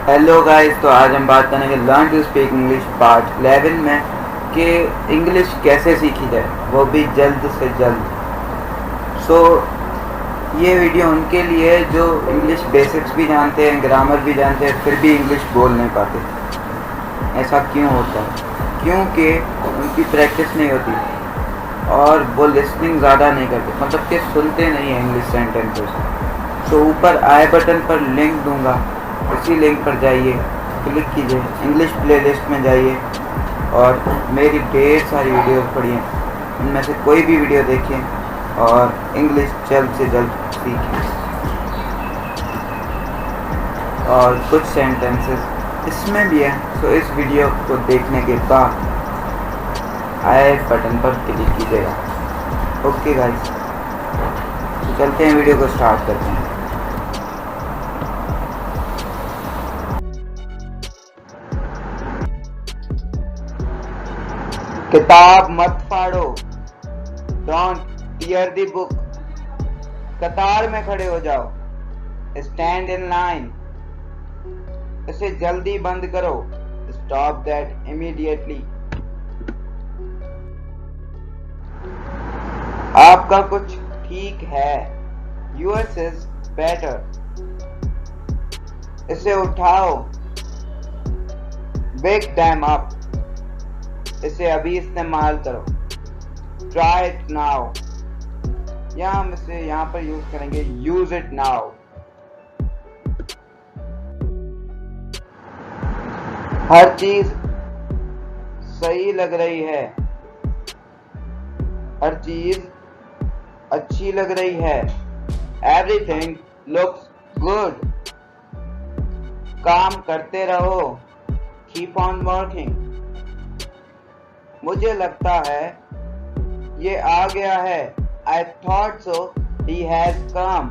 Hello guys, तो आज हम बात करेंगे learn to speak English part 11 में कि इंग्लिश कैसे सीखी जाए, वो भी जल्द से जल्द। ये वीडियो उनके लिए जो इंग्लिश बेसिक्स भी जानते हैं, ग्रामर भी जानते हैं, फिर भी इंग्लिश बोल नहीं पाते। ऐसा क्यों होता है? क्योंकि उनकी प्रैक्टिस नहीं होती और वो लिसनिंग ज़्यादा नहीं करते, मतलब कि सुनते नहीं हैं इंग्लिश सेंटेंसेस। ऊपर आई बटन पर लिंक दूंगा, उसी लिंक पर जाइए, क्लिक कीजिए, इंग्लिश प्लेलिस्ट में जाइए और मेरी ढेर सारी वीडियोस पढ़िए। उनमें से कोई भी वीडियो देखिए और इंग्लिश जल्द से जल्द सीखिए। और कुछ सेंटेंसेस इसमें भी है, तो इस वीडियो को देखने के बाद आई बटन पर क्लिक कीजिएगा। ओके गाइस, तो चलते हैं, वीडियो को स्टार्ट करते हैं। किताब मत फाड़ो, डोंट टीयर द बुक। कतार में खड़े हो जाओ, स्टैंड इन लाइन। इसे जल्दी बंद करो, स्टॉप दैट इमीडिएटली। आपका कुछ ठीक है, योर्स इज बेटर। इसे उठाओ, वेक देम अप। इसे अभी इस्तेमाल करो, ट्राई इट नाउ। हम इसे यहाँ पर यूज करेंगे, यूज इट नाउ। हर चीज सही लग रही है, हर चीज अच्छी लग रही है। Everything looks good. काम करते रहो, कीप ऑन वर्किंग। मुझे लगता है ये आ गया है, I thought so, he has come.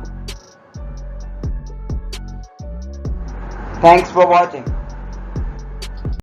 Thanks for watching.